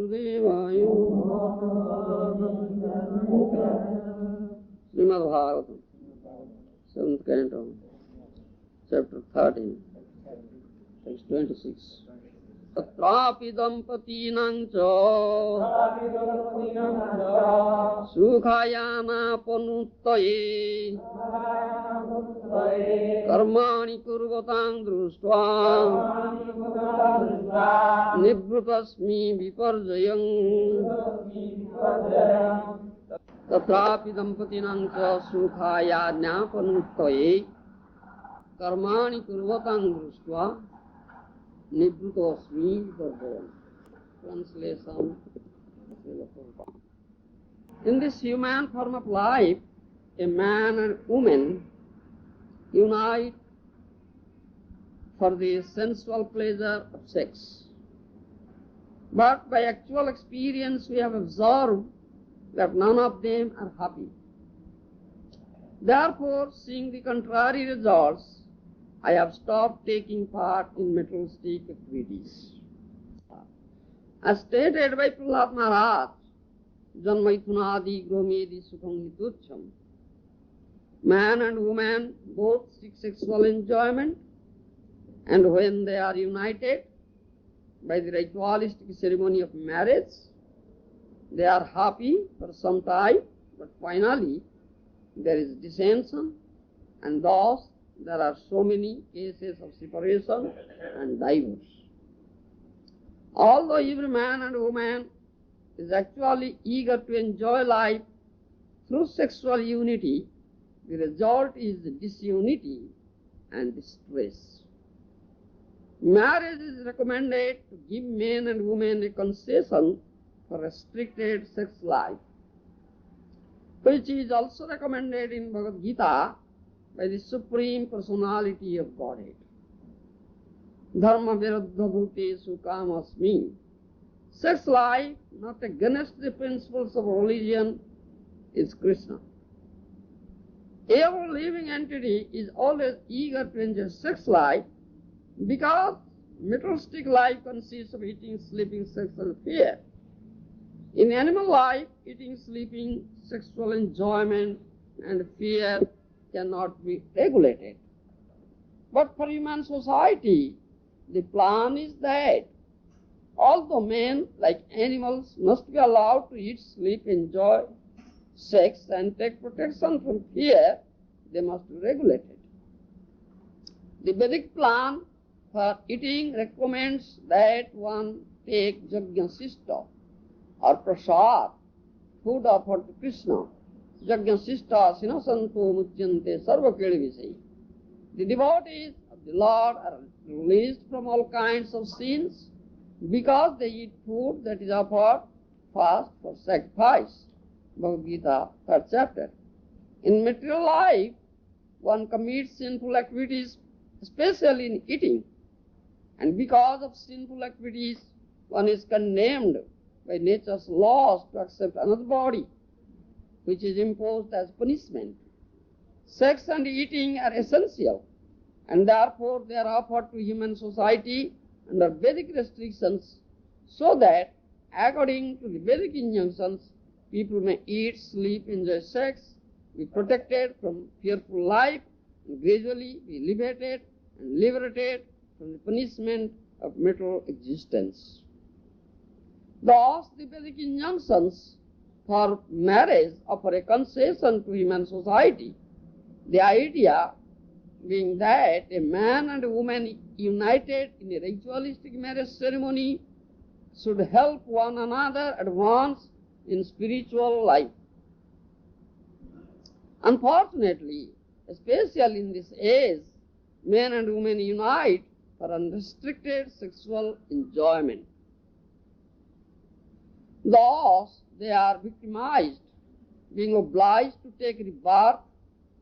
Vasudevaya. Srimad Bhagavatam, 7th canto, chapter 13, text 26. Tatrapi dampatinam ca sukhayana panuttaye karmani kurvatang društva nivrutasmi viparjayang. Tatrapi dampatinam ca sukhayana panuttaye karmani kurvatang društva Nibhutosmi Viparjayam. Translation. In this human form of life, a man and woman unite for the sensual pleasure of sex. But by actual experience we have observed that none of them are happy. Therefore, seeing the contrary results, I have stopped taking part in materialistic activities. As stated by Prahlad Maharaj, Janmaithunadi Gromedi Sukham Hitucham, man and woman both seek sexual enjoyment, and when they are united by the ritualistic ceremony of marriage, they are happy for some time, but finally there is dissension, and thus there are so many cases of separation and divorce. Although every man and woman is actually eager to enjoy life through sexual unity, the result is disunity and distress. Marriage is recommended to give men and women a concession for restricted sex life, which is also recommended in Bhagavad Gita by the Supreme Personality of Godhead. Dharma viruddha bhutesu kamasmi. Sex life, not against the principles of religion, is Krishna. Every living entity is always eager to enjoy sex life because materialistic life consists of eating, sleeping, sex and fear. In animal life, eating, sleeping, sexual enjoyment and fear cannot be regulated. But for human society, the plan is that although men, like animals, must be allowed to eat, sleep, enjoy sex and take protection from fear, they must be regulated. The Vedic plan for eating recommends that one take Yajna or prasad, food offered to Krishna. Yajna Sista Sinasanto Mutyante Sarva Keli Visai. The devotees of the Lord are released from all kinds of sins because they eat food that is offered fast for sacrifice. Bhagavad Gita, 3rd chapter. In material life, one commits sinful activities, especially in eating, and because of sinful activities, one is condemned by nature's laws to accept another body, which is imposed as punishment. Sex and eating are essential, and therefore they are offered to human society under Vedic restrictions, so that, according to the Vedic injunctions, people may eat, sleep, enjoy sex, be protected from fearful life, and gradually be liberated and liberated from the punishment of material existence. Thus, the Vedic injunctions for marriage offer a concession to human society, the idea being that a man and a woman united in a ritualistic marriage ceremony should help one another advance in spiritual life. Unfortunately, especially in this age, men and women unite for unrestricted sexual enjoyment. Thus, they are victimized, being obliged to take rebirth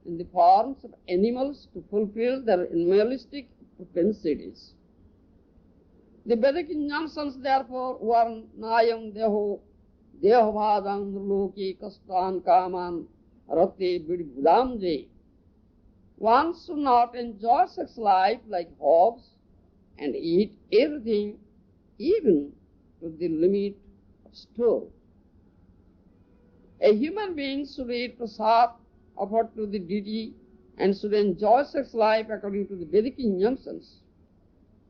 in the forms of animals to fulfill their animalistic propensities. The Vedic injunctions therefore warn nayam deho dehovadam loki kastan kaman rate vidbudamje. One should not enjoy sex life like hogs and eat everything, even to the limit store. A human being should eat prasad offered to the deity and should enjoy sex life according to the Vedic injunctions.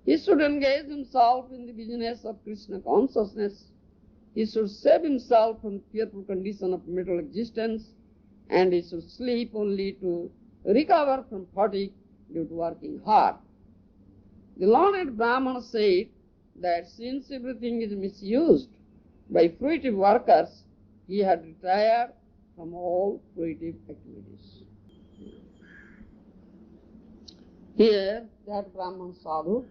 He should engage himself in the business of Krishna consciousness. He should save himself from fearful condition of material existence, and he should sleep only to recover from fatigue due to working hard. The learned Brahmana said that since everything is misused by fruitive workers, he had retired from all fruitive activities. Here, that Brahman sadhu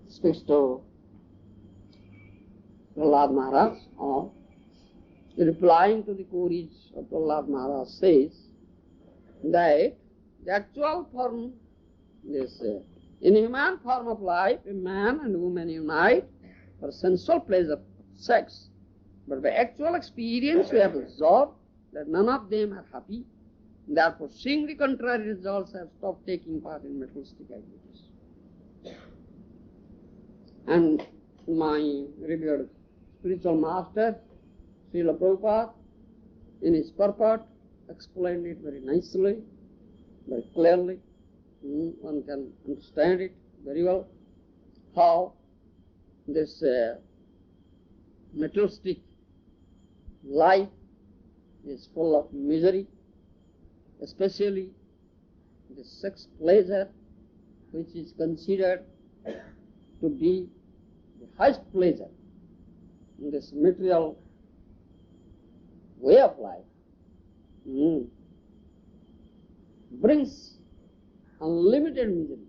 speaks to Prahlad Maharaj, or replying to the queries of Prahlad Maharaj, says that the actual form, in human form of life, a man and woman unite for sensual pleasure of sex, but by actual experience we have observed that none of them are happy. Therefore, seeing the contrary results, have stopped taking part in materialistic activities. And my revered spiritual master, Srila Prabhupada, in his purport, explained it very nicely, very clearly. One can understand it very well, how this materialistic life is full of misery, especially the sex pleasure, which is considered to be the highest pleasure in this material way of life, brings unlimited misery.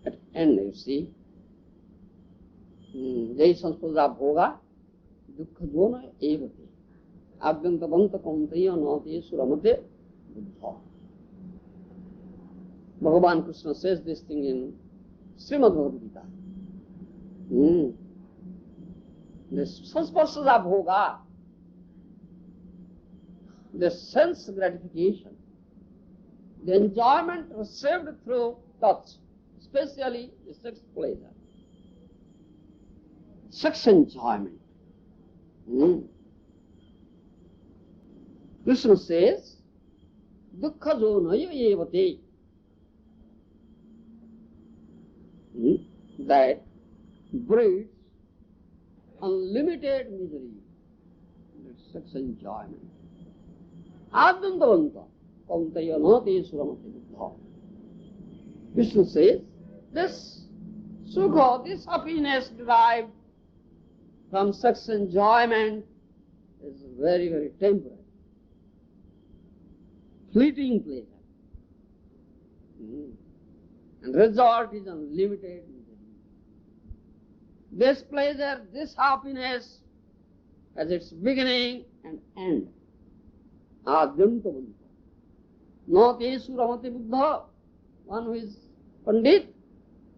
At end, you see, jai sanspurja bhoga dukkha jona evate abhyantavanta kaunteya nate suramate buddha. Bhagavan Krishna says this thing in Srimad Bhagavad Gita. This sansparsada bhoga, the sense gratification, the enjoyment received through touch, especially the sex pleasure, sex enjoyment. Krishna says, dukkha jonaya evate, that breeds unlimited misery, that sex enjoyment. Advantavanta kaunteya nate suramate buddha. Krishna says, this sukha, this happiness derived from sex enjoyment is very, very temporary, fleeting pleasure. And result is unlimited misery. This pleasure, this happiness has its beginning and end. Adyantavanta. Not a suramati buddha, one who is pandit,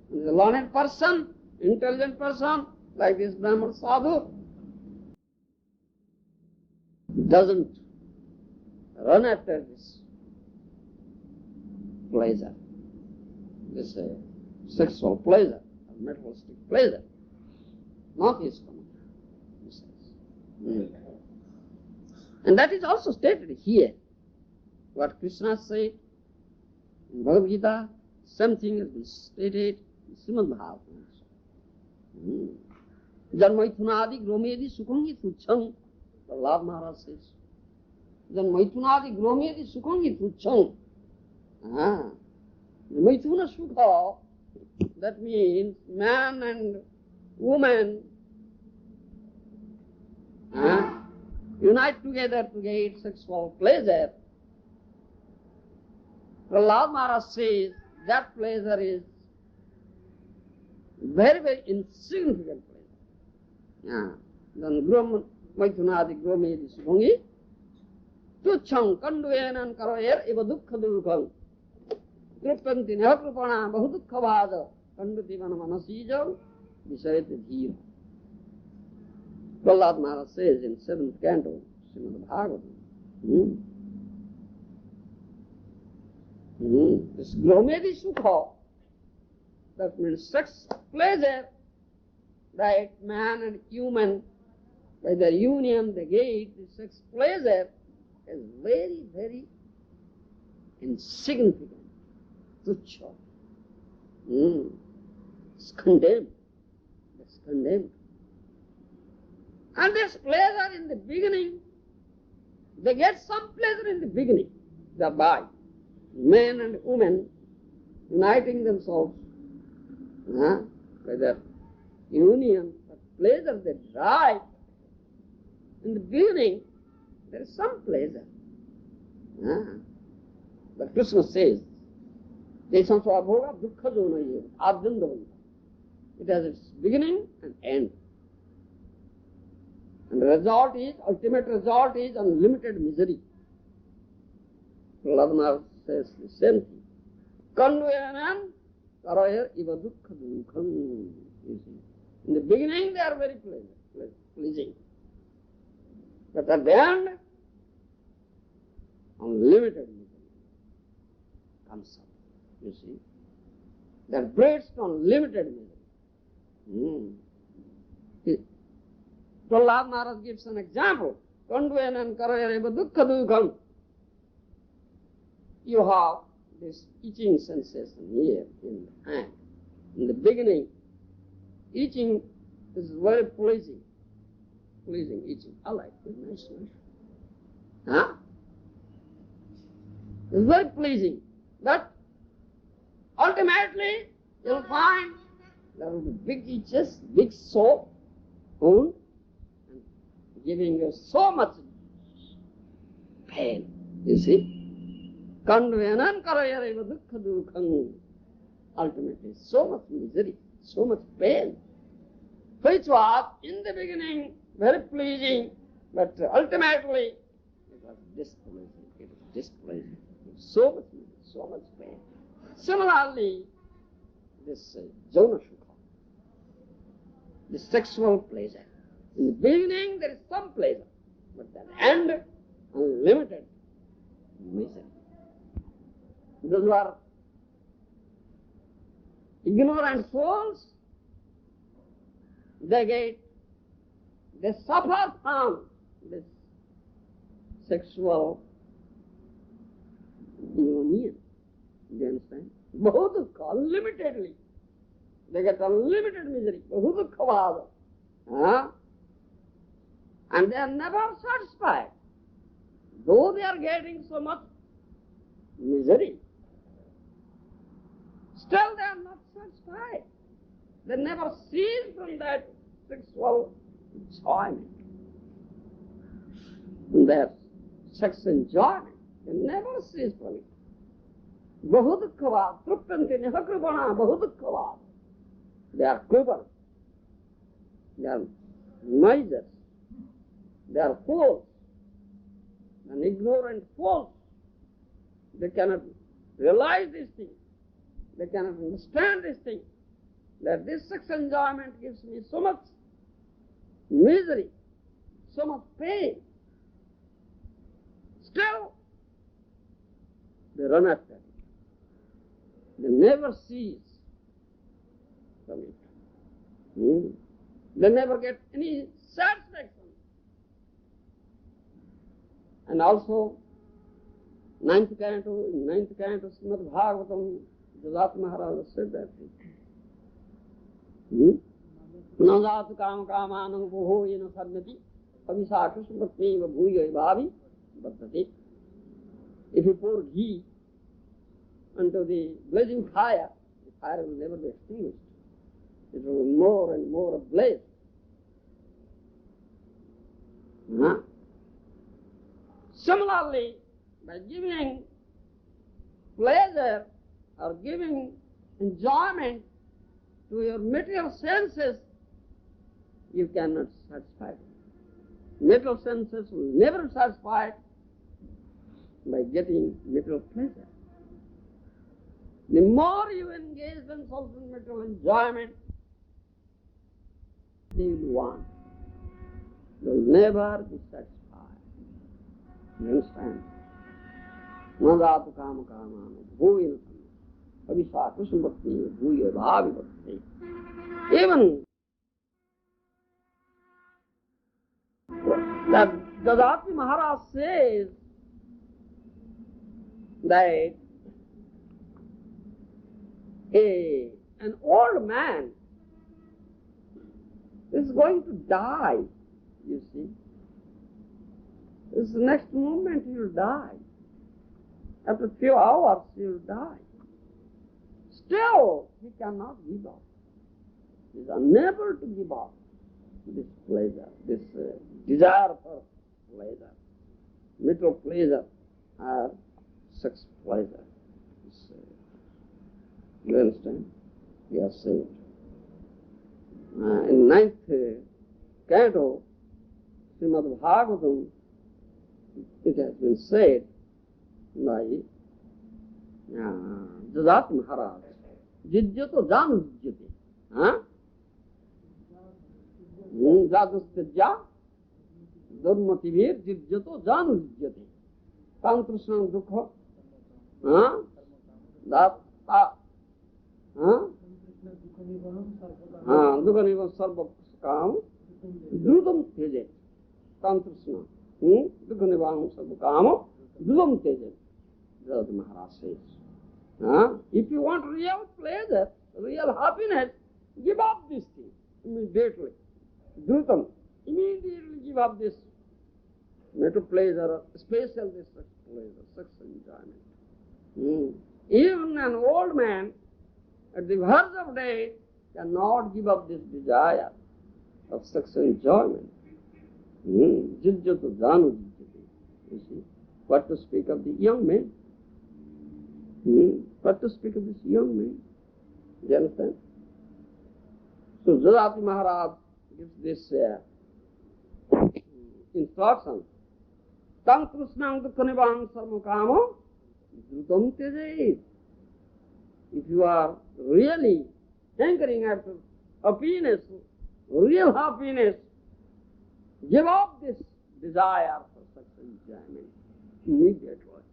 who is a learned person, intelligent person, like this Brahman sadhu, doesn't run after this pleasure, this sexual pleasure, materialistic pleasure, not his command, he says. And that is also stated here. What Krishna said in Bhagavad Gita, same thing has been stated in Srimad Bhagavatam. Janmaithunadi gromedi sukhangi tuchang, Prahlad Maharaj says. Janmaithunadi gromedi sukhangi tuchang. Maithuna sukha, that means man and woman unite together to get sexual pleasure. Prahlad Maharaj says that pleasure is very, very insignificant pleasure. Then Maithunadi gromedi sukhangi tuchang kanduenan karoyer eva dukkha durkhang. Kripanti nehakrupana bahudukhavada kanduti manamanasijam visayate dhira. Prahlad Maharaj says in 7th canto, Srimad Bhagavatam. This Gromedi Sukha, that means sex pleasure, that man and human, by their union, they get the sex pleasure, is very, very insignificant. Tuchha. It's condemned. It's condemned. And this pleasure in the beginning, they get some pleasure in the beginning, thereby men and women uniting themselves by their union, the pleasure they derive. In the beginning, there is some pleasure. But Krishna says, it has its beginning and end. And the result is, ultimate result is unlimited misery. Prahlad says the same thing. Kanvayanam karaya iva dukkha dukkham. In the beginning they are very pleasing. But at the end, unlimited misery comes up. You see, that breeds unlimited misery. Prahlad Maharaj gives an example. Kandvayanam karaya iva dukkha dukkham. You have this itching sensation here in the hand. In the beginning, itching is very pleasing. Pleasing itching. I like it. Nice. It's very pleasing. But ultimately, you'll find there will be big itches, big sore, wound, and giving you so much pain. You see? Kanvayanam karayareva dukkha dukkham. Ultimately, so much misery, so much pain, which was in the beginning very pleasing, but ultimately it was displeasing. It was displeasing. So much misery, so much pain. Similarly, this Jnana Sukha, the sexual pleasure. In the beginning there is some pleasure, but at the end, unlimited misery. Those who are ignorant fools, they suffer from this sexual union. Do you understand? Bahu dukkha, unlimitedly. They get unlimited misery. Bahu dukkha vada. And they are never satisfied. Though they are getting so much misery, still they are not satisfied. They never cease from that sexual enjoyment. From their sex enjoyment. They never cease from it. Bahu dukkha truppanti nihakrupana bahu dukkha. They are cripples. They are misers. They are fools. An ignorant fools. They cannot realize this thing. They cannot understand this thing. That this sex enjoyment gives me so much misery, so much pain. Still, they run after it. They never cease from it. They never get any satisfaction. And also, ninth canto Srimad Bhagavatam, Maharaja said that. Nandat kam kamanam bhuho yena sarnati avisakha sumratmeva bhuya bhavi bhattati. If you pour ghee into the blazing fire, the fire will never be extinguished. It will be more and more ablaze. Similarly, by giving pleasure or giving enjoyment to your material senses, you cannot satisfy them. Material senses will never be satisfied by getting material pleasure. The more you engage themselves in material enjoyment, they will want. They will never be satisfied. You understand? Nadatu kama kama. Bhuil Abhishak Krishna Bhakti, Bhuya Bhavi Bhakti. Even that Dadati Maharaj says that an old man is going to die, you see. This next moment he will die. After a few hours he will die. Still he cannot give up. He is unable to give up this pleasure, this desire for pleasure, material pleasure or sex pleasure. You understand? We are saved. In 9th canto, Srimad Bhagavatam, it has been said by Jajat Maharaj, Jijyato Janu Jijyate. Jadastya Dharmativir Jijyato Janu Jijyate. Tantrasnam Dukha. Dukha Nivam Sarva Kam Drudam Teje. Tantrasnam Dukha Nivam Sarva Kam Drudam Teje. Jajat Maharaj says. If you want real pleasure, real happiness, give up this thing immediately. Drutam, immediately give up this material pleasure, especially this sex pleasure, sex enjoyment. Even an old man at the verge of death cannot give up this desire of sex enjoyment. Jijjato janu jijjati. You see, what to speak of the young man? What to speak of this young man? Do you understand? So Jajati Maharaj gives this instruction. Tang krusnang dukhanibang sarmukamo drutam tejait. If you are really hankering after happiness, real happiness, give up this desire for such enjoyment immediately.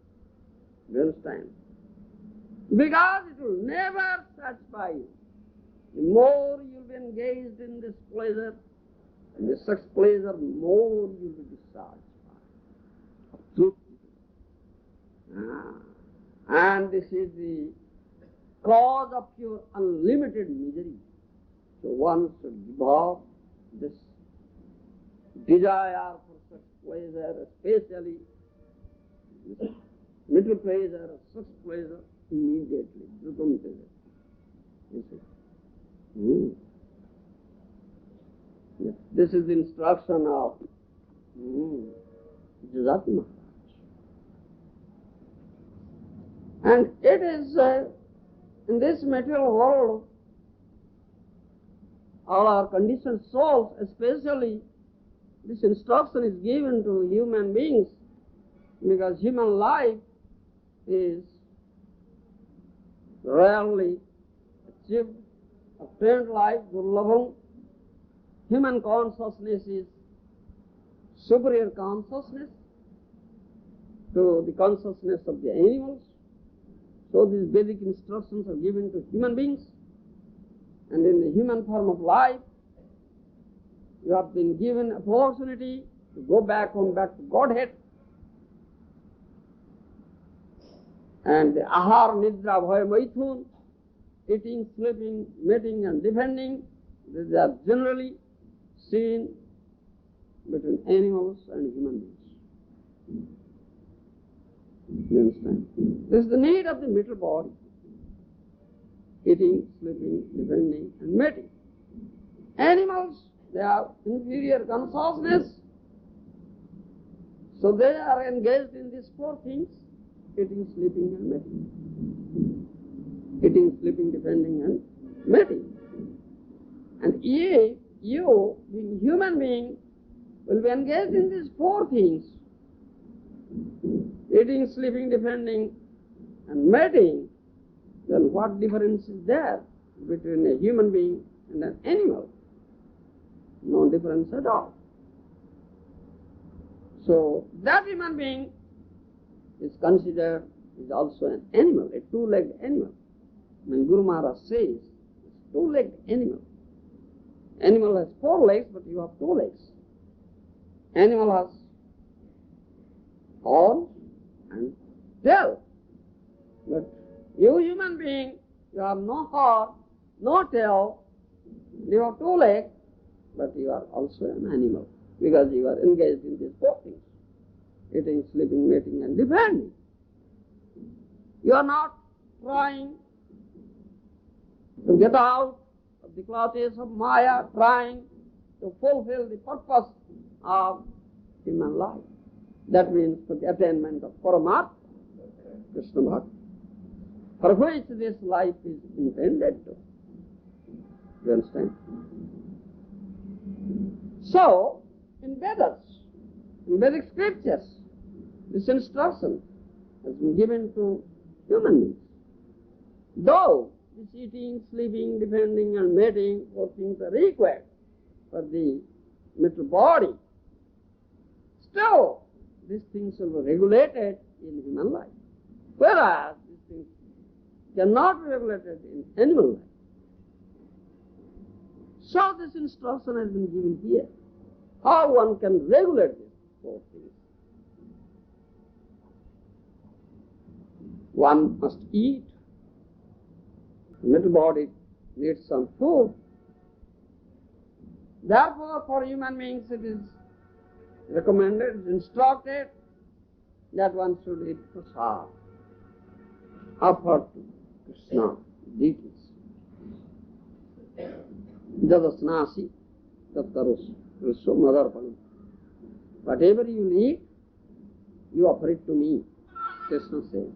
Do you understand? Because it will never satisfy you. The more you will be engaged in this pleasure, in this sex pleasure, more you will be satisfied. And this is the cause of your unlimited misery. So one should give up this desire for such pleasure, especially this material pleasure, sex pleasure, immediately. You see. Yes. This is the instruction of Jajati Maharaj. And it is in this material world, all our conditioned souls, especially, this instruction is given to human beings, because human life is rarely achieved, obtained life, durlabham. Human consciousness is superior consciousness to the consciousness of the animals. So these basic instructions are given to human beings. And in the human form of life, you have been given opportunity to go back home, back to Godhead. And the ahar, nidra, bhaya, maithun, eating, sleeping, mating and defending, these are generally seen between animals and human beings. You understand? This is the need of the material body. Eating, sleeping, defending and mating. Animals, they have inferior consciousness, so they are engaged in these four things: eating, sleeping and mating. Eating, sleeping, defending and mating. And you, being human being, will be engaged in these four things: eating, sleeping, defending and mating. Then what difference is there between a human being and an animal? No difference at all. So that human being is considered is also an animal, a two-legged animal. When Guru Maharaj says, it's two-legged animal. Animal has four legs, but you have two legs. Animal has horns and tail. But you human being, you have no horn, no tail, you have two legs, but you are also an animal because you are engaged in these four things: eating, sleeping, mating, and defending. You are not trying to get out of the clutches of Maya, trying to fulfill the purpose of human life. That means for the attainment of Paramatma, Krishna Bhakti, for which this life is intended to. You understand? So, in Vedas, in Vedic scriptures, this instruction has been given to human beings. Though this eating, sleeping, defending, and mating, all things are required for the mental body, still these things will be regulated in human life, whereas these things cannot be regulated in animal life. So this instruction has been given here, how one can regulate these four things. One must eat. The mental body needs some food. Therefore, for human beings it is recommended, instructed that one should eat prasad, offered to Krishna, deities. Jadasnasi tatkarus, Krishna Madarpanam. Whatever you eat, you offer it to me, Krishna says.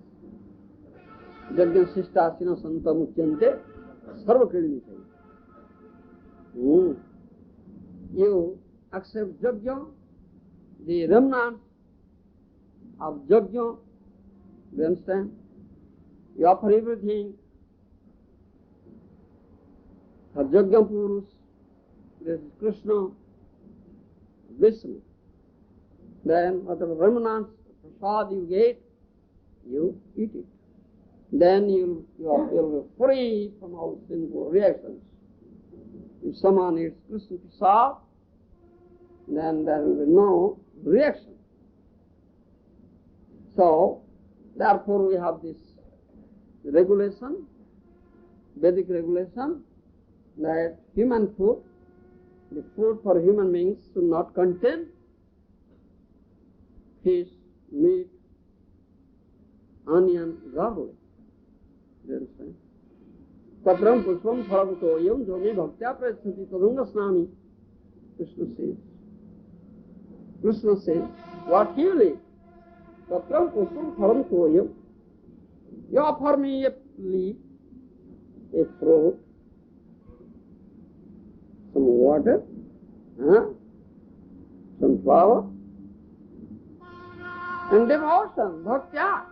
Jagya Sishtasina Santa Muchyante Sarva Kridini says. You accept Jagya, the remnants of Jagya, you understand? You offer everything for Jagya Purus, there is Krishna, Vishnu. Then whatever remnants, prasad you get, you eat it. Then you will be free from all sinful reactions. If someone eats Krishna prasad, then there will be no reaction. So, therefore we have this regulation, Vedic regulation, that human food, the food for human beings should not contain fish, meat, onion, garlic. You understand? Patram pushpam phalam toyam yogi bhaktya prayachati tadunga snami. Krishna says, what he will eat? Patram pushpam phalam toyam. You offer me a leaf, a fruit, some water, some flour, and devotion, bhaktya.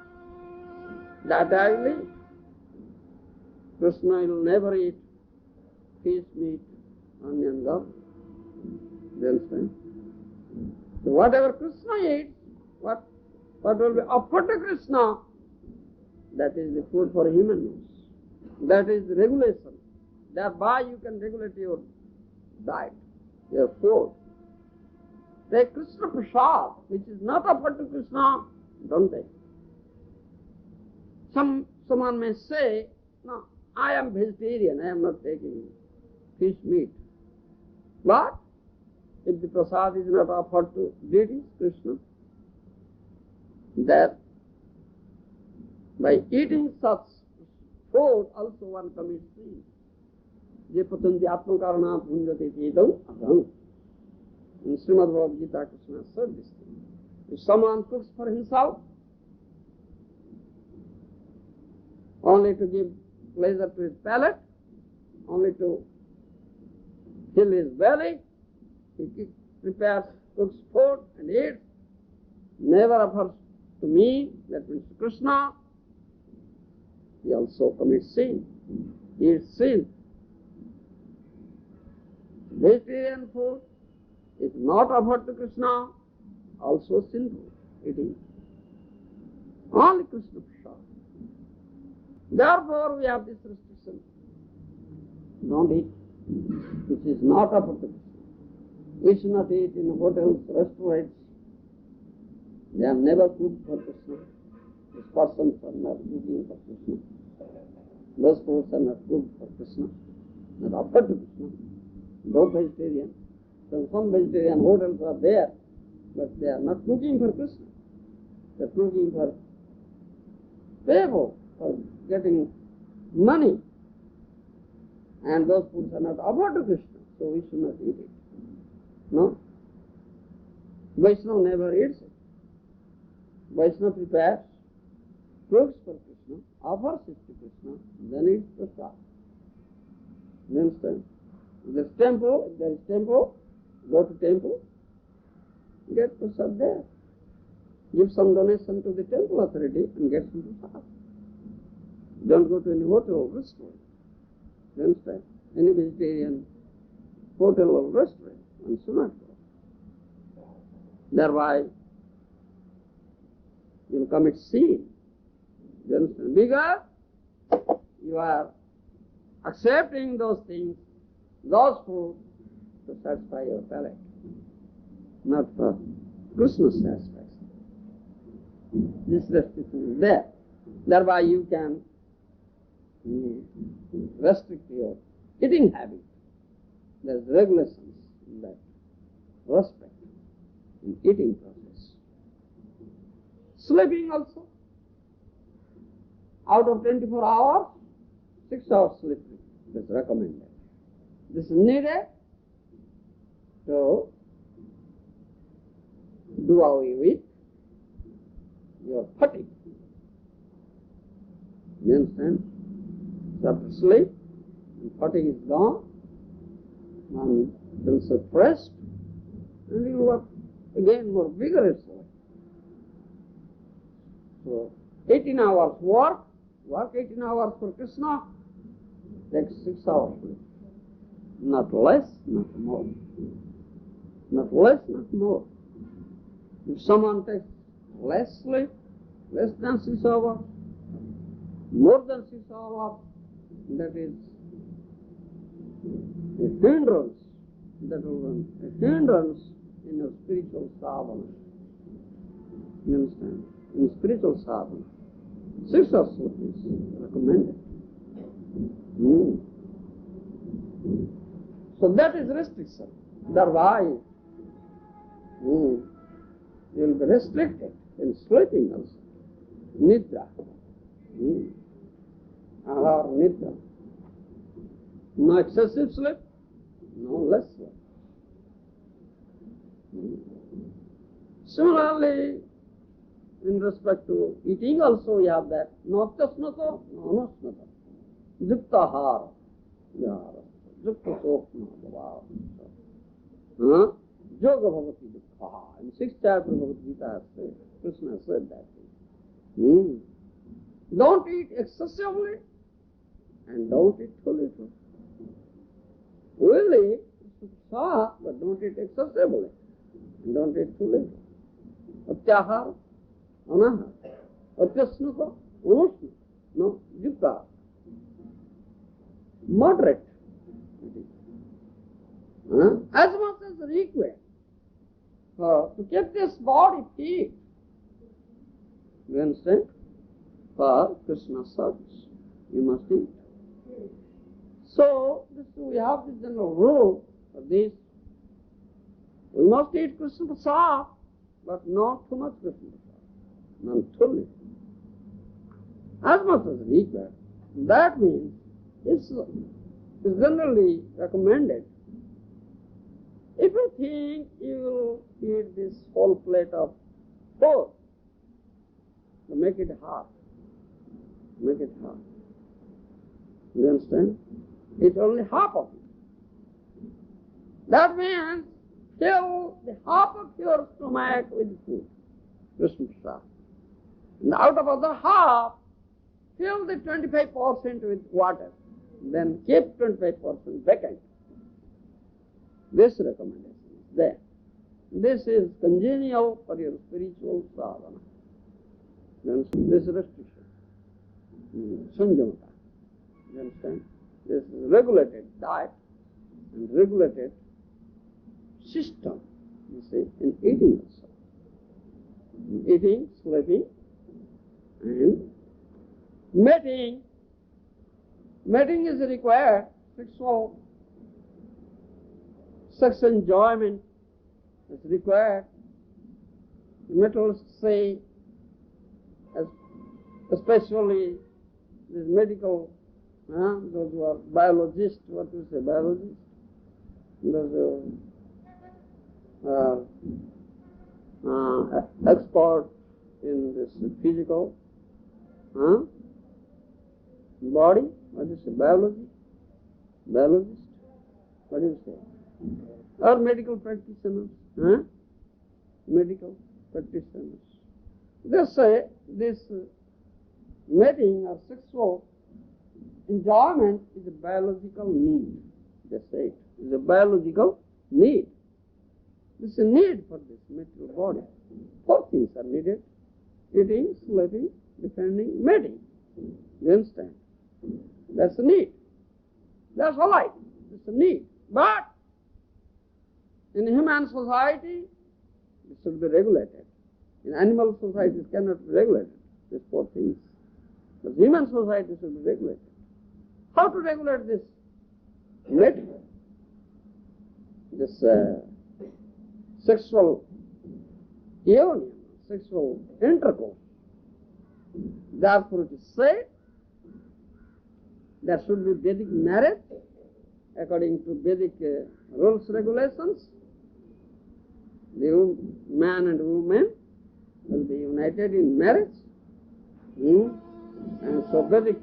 That I will eat. Krishna will never eat fish, meat, onion, garlic. You understand? So whatever Krishna eats, what will be offered to Krishna, that is the food for human beings. That is the regulation. Thereby you can regulate your diet, your food. Take Krishna prasad, which is not offered to Krishna, don't take. Someone may say, no, I am vegetarian, I am not taking fish, meat. But if the prasad is not offered to deities, Krishna, that by eating such food also one commits sin. Je patanti atmakarana bhunjate chedam adham. In Srimad Bhagavad Gita, Krishna said this thing. If someone cooks for himself, only to give pleasure to his palate, only to fill his belly, he prepares, cooks food and eats, never offers to me, that means to Krishna, he also commits sin. He eats sin. Vegetarian food is not offered to Krishna, also sinful. It is only Krishna prasad. Therefore we have this restriction. Don't eat which is not offered to Krishna. We should not eat in hotels, restaurants. They are never cooked for Krishna. These persons are not cooking for Krishna. Those foods are not cooked for Krishna, not offered to Krishna. No vegetarian. So some vegetarian hotels are there, but they are not cooking for Krishna. They are cooking for people, for getting money. And those foods are not offered to Krishna, so we should not eat it. No? Vaishnava never eats it. Vaishnava prepares, cooks for Krishna, offers it to Krishna, then eats prasad. You understand? If there is temple, go to temple, get prasad there. Give some donation to the temple authority and get some prasad. Don't go to any hotel or restaurant. You understand? Any vegetarian hotel or restaurant, one should not go. Thereby, you will commit sin. You understand? Because you are accepting those things, those food, to satisfy your palate, not for Krishna's satisfaction. This restriction is there. Thereby you can restrict your eating habit. There is regulations in that respect, in eating process. Sleeping also. Out of 24 hours, 6 hours sleeping is recommended. This is needed to do away with your fatigue. You understand? So after sleep, the fatigue is gone, one feels refreshed, and you work again more vigorously. So 18 hours work 18 hours for Krishna, takes 6 hours sleep. Not less, not more. Not less, not more. If someone takes less sleep, less than 6 hours, more than 6 hours, that is a hindrance. That will be a hindrance in your spiritual sadhana. You understand? In spiritual sadhana, 6 hours sleep is recommended. So that is restriction. Thereby, you will be restricted in sleeping also. Nidra. Or nidra. No excessive sleep, no less sleep. Similarly, in respect to eating also we have that. No tasnato, no anasnato. Juktahara. Jukta sokna bhava. Yoga bhavati dukkha. In 6th chapter of Bhagavad Gita, Krishna said that thing. Don't eat excessively and don't eat too little. Will eat, but don't eat excessively and don't eat too little. Atyahara, anahara, atyasnaka, anusna. No, jukta. Moderate. As much as required to keep this body fit. You understand? For Krishna's service, you must eat. So, we have this general rule for this. We must eat Krishna prasad, but not too much Krishna prasad, not too little. As much as required. That means it's generally recommended. If you think you will eat this whole plate of food, to make it hard. Make it hard. You understand? It's only half of it. That means fill the half of your stomach with food, Krishna prasad. And out of other half, fill the 25% with water. Then keep 25% vacant. This recommendation is there. This is congenial for your spiritual sadhana. This restriction. Sanjamata. You understand? This is regulated diet and regulated system, you see, in eating also. In eating, sleeping, and mating. Mating is required. Sexual sex enjoyment is required. Materialists say, especially this medical, those who are biologists, what do you say, biologists? Those expert in this physical body, what do you say, biology? Biologist? What do you say? Or medical practitioners? Medical practitioners. They say this mating or sexual enjoyment is a biological need. They say it is a biological need. This is a need for this material body. 4 things are needed: eating, sleeping, defending, mating. You understand? That's a need. That's all right. It's a need. But in human society, it should be regulated. In animal societies cannot be regulated, these 4 things. But human society should be regulated. How to regulate this mating? This sexual union, sexual intercourse. Therefore it is said there should be Vedic marriage according to Vedic rules, regulations. The man and woman will be united in marriage. And so Vedic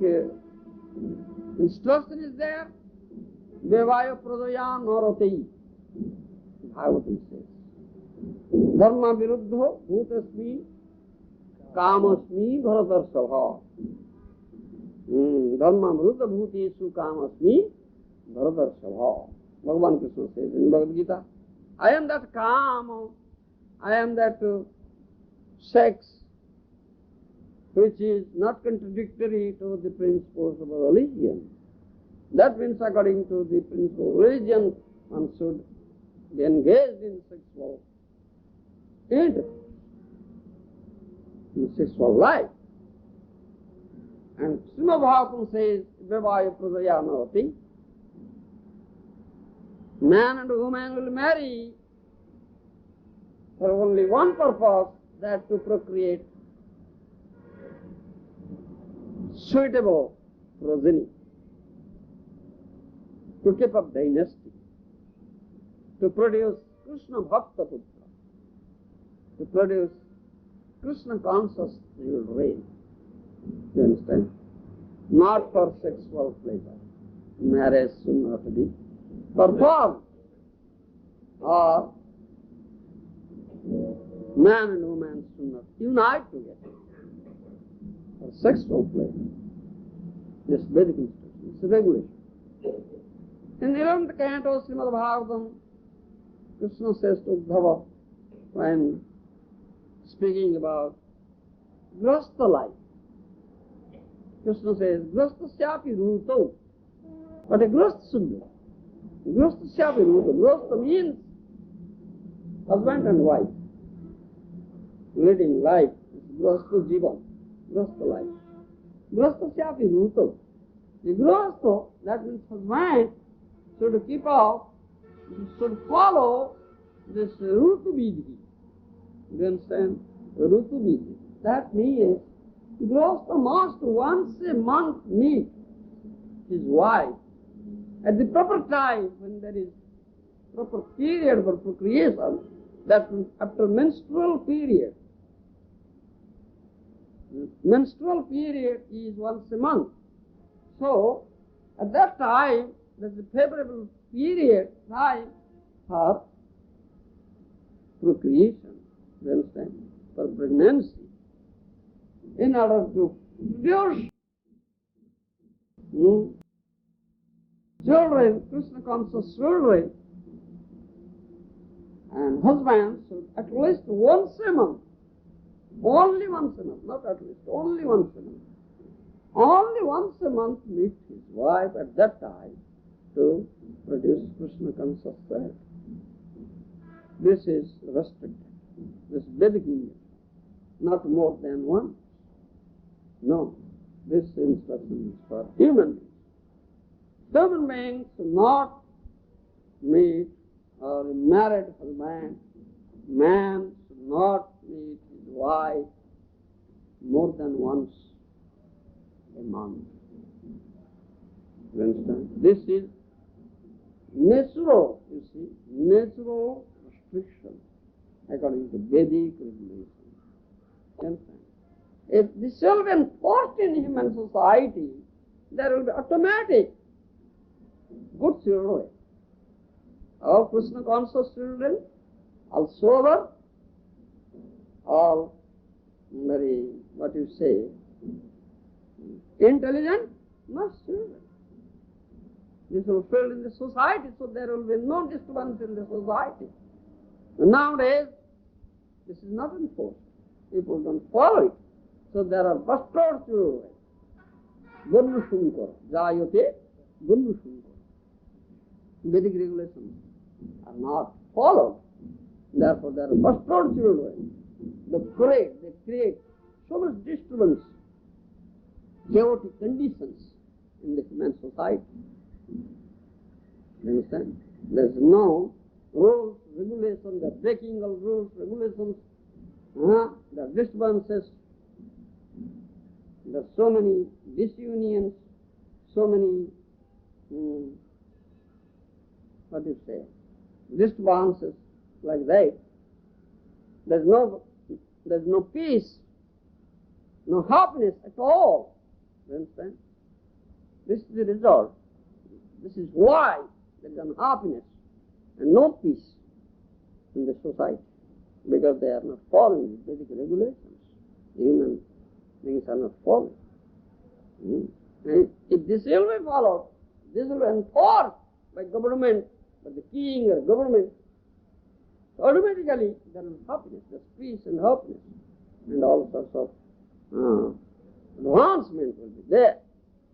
instruction is there. Vevaya pradaya narati. Bhagavatam says. Dharma viruddho bhutasmi kamasmi bharatarsabha. Dharma viruddha bhutesu kamasmi bharatarsabha. Bhagavan Krishna says in Bhagavad Gita, I am that kama, I am that sex which is not contradictory to the principles of a religion. That means according to the principle of religion, one should be engaged in sexual intercourse, in sexual life. And Srimad Bhagavatam says, Vevaya pradaya narati. Man and woman will marry for only one purpose, that to procreate suitable progeny, to keep up dynasty, to produce Krishna Bhakta Putra, to produce Krishna conscious children. You understand? Not for sexual pleasure. Marriage should not be performed, or man and woman should not unite together for sexual pleasure. This Vedic instruction, it's a regulation. In the 11th canto of Srimad Bhagavatam, Krishna says to Uddhava, when speaking about grasta life, Krishna says, grastasyapi ruto. What a grasta should do? Grastasyapi ruto. Grasta means husband and wife, leading life. Grasta jivan, grasta life. Grastasyapi ruto. The grasta, that means husband, should keep up, should follow this rutu vidhi. You understand? Rutu vidhi. That means grasta must once a month meet his wife at the proper time, when there is proper period for procreation, that means after menstrual period. Menstrual period is once a month. So, at that time, there is a favorable period, time for procreation, you understand, for pregnancy, in order to produce children, Krishna conscious children, and husbands should at least once a month, only once a month, not at least, only once a month, only once a month meet his wife at that time to produce Krishna conscious self. This is restricted. This Vedic India. Not more than once. No. This instruction is for human beings. Human beings should not meet or a married man. Man should not meet his wife more than once a month. You understand? This is natural, you see, natural restriction according to Vedic regulation. You understand? If this shall be enforced in human society, there will be automatic good children. All Krishna conscious children, all sober, all very, intelligent, not children. This will fill in the society, so there will be no disturbance in the society. But nowadays, this is not enforced. People don't follow it. So there are bastard children. Gunushunkar, Jayate, Gunushunkar. Vedic regulations are not followed. Therefore, there are bastard children. They create so much disturbance, chaotic conditions in the human society. You understand? There is no rules, regulations, the breaking of rules, regulations, the disturbances. There are so many disunions, so many, disturbances like that. There's no peace, no happiness at all. You understand? This is the result. This is why there is unhappiness and no peace in the society, because they are not following the Vedic regulations. Human beings are not following. And if this will be followed, this will be enforced by government, by the king or government, automatically there will be happiness, there's peace and happiness, and all sorts of advancement will be there,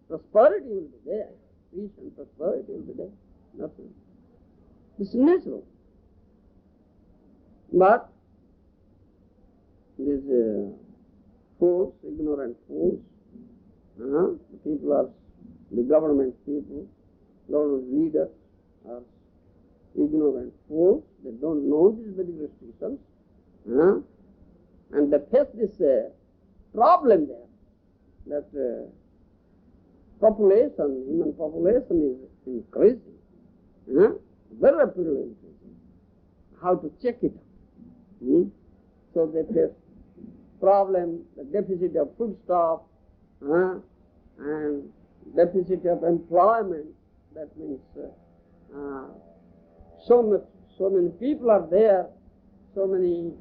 prosperity will be there, peace and prosperity will be there. Nothing. This is natural. But these fools, ignorant fools, the people are, the government people, government leaders are ignorant fools. They don't know these Vedic restrictions, and they face this problem there, that population, human population is increasing, very rapidly increasing. How to check it? So they face problem, the deficit of foodstuff, and deficit of employment. That means so many people are there, so many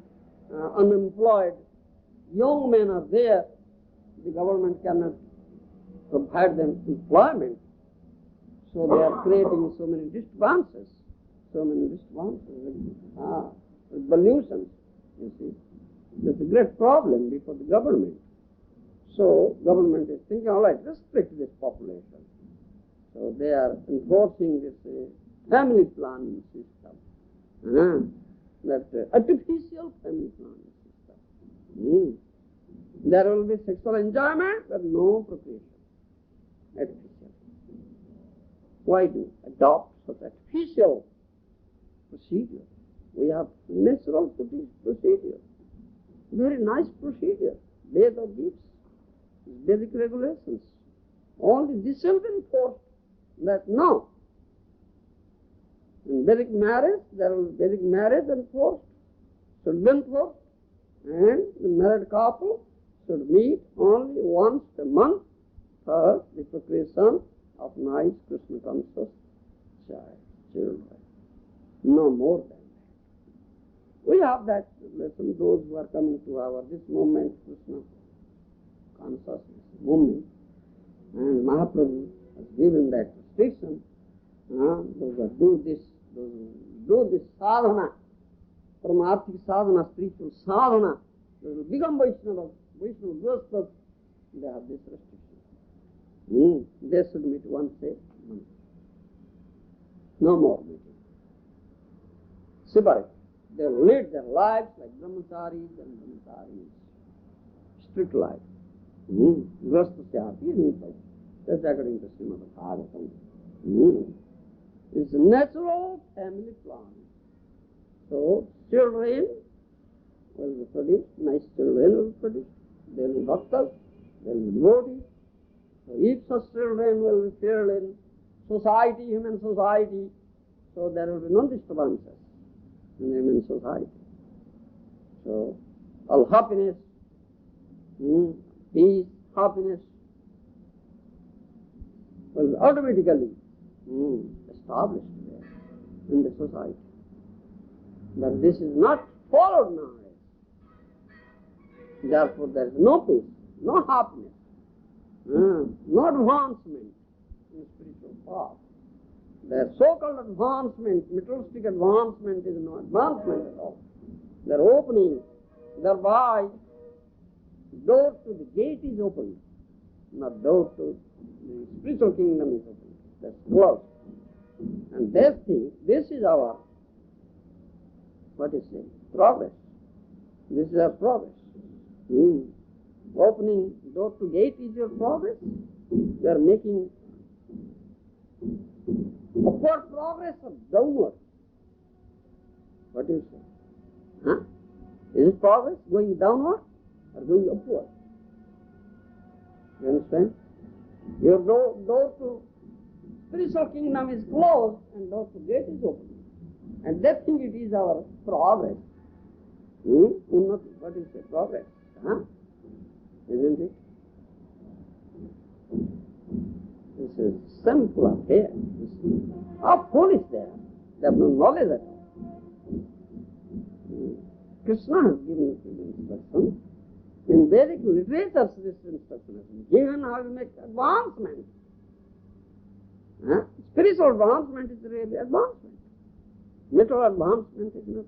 unemployed young men are there. The government cannot provide them employment, so they are creating so many disturbances, pollution. You see, that's a great problem before the government. So government is thinking, all right, restrict this population. So they are enforcing this family planning system, that artificial family planning system. There will be sexual enjoyment, but no procreation. Artificial. Why do adopt such artificial procedure? We have natural procedure, very nice procedure. Veda gives basic regulations. Only this will be enforced. That no. In Vedic marriage, there will be Vedic marriage enforced, should be enforced, and the married couple should meet only once a month for the procreation of nice Krishna conscious children. No more than that. We have that lesson, those who are coming to our this moment, Krishna consciousness movement, and Mahaprabhu has given that restriction. Those who do this sadhana, paramarthik sadhana, spiritual sadhana, those who become Vaishnavas, Vaishnava Gostas, they have this restriction. They should meet once a month. No more meeting. Separate. They lead their lives like brahmacharis and brahmacharis. Strict life. That's according to Srimad Bhagavatam. It's a natural family plan. So children will be produced, nice children will be produced. They will be bhaktas, they will be devotees. So if such children will be filled in society, human society, so there will be no disturbances in human society. So all happiness, peace, happiness will be automatically established there in the society. But this is not followed nowadays. Therefore there is no peace, no happiness, no advancement in spiritual path. Their so-called advancement, materialistic advancement, is no advancement at all. Their opening, thereby door to the gate is opened, not door to the spiritual kingdom is opened. That's closed. And they think this is our, progress. This is our progress. Opening door to gate is your progress. You are making upward progress or downward. What do you say? Is it progress going downward or going upward? You understand? Your door to spiritual kingdom is closed and door to gate is open. And they think it is our progress. What is the progress? Isn't it? This is simple affair. How foolish they are. They have no knowledge at all. Krishna has given instruction. In Vedic literature, this instruction has been given how to make advancement. Spiritual advancement is really advancement. Material advancement is not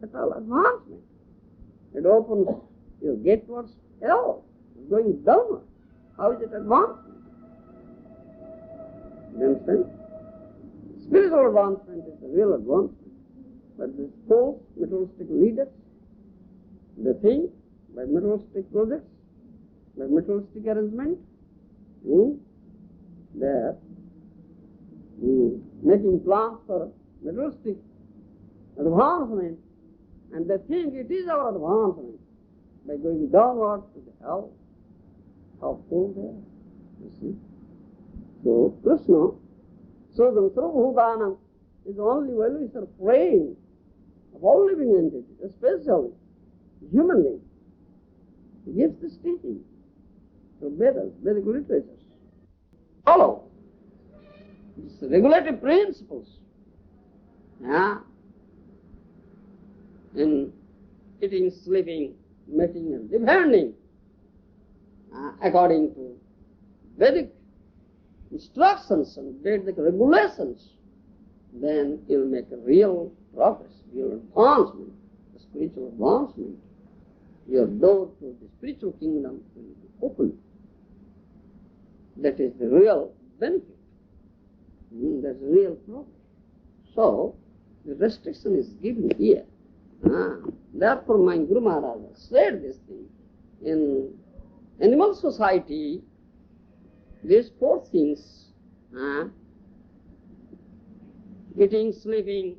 at all advancement. It opens your gate towards hell. It's going downward. How is it advancement? You understand? Spiritual advancement is the real advancement. But these false materialistic leaders, they think by materialistic projects, by materialistic arrangement, they are making plans for materialistic advancement, and they think it is our advancement by going downward to the hell. How fool they are, you see. So Krishna, Sodam Sarvabhutanam, is the only well-wisher friend of all living entities, especially human beings. He gives this teaching through Vedas, Vedic literatures. Follow these regulative principles in eating, sleeping, mating and defending according to Vedic instructions and Vedic regulations, then you'll make a real progress, real advancement, a spiritual advancement. Your door to the spiritual kingdom will be open. That is the real benefit. That's real progress. So, the restriction is given here. Therefore, my Guru Maharaja said this thing. In animal society, these four things, eating, sleeping,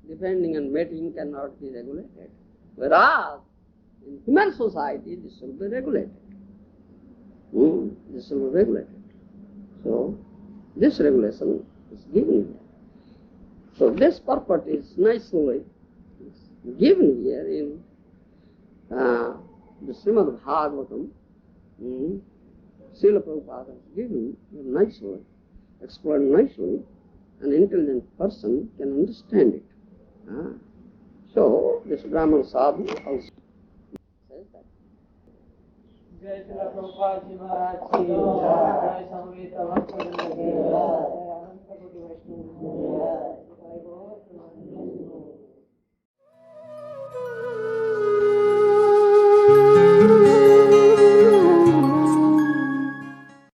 depending on mating, cannot be regulated. Whereas, in human society, this will be regulated. This will be regulated. So, this regulation is given here. So, this purport is nicely given here in the Srimad Bhagavatam. Srila Prabhupada has given nicely, explained nicely. An intelligent person can understand it. So, this Brahman Sadhu also says that. Jai Srila Prabhupada Ji Maharaj Ki Jai.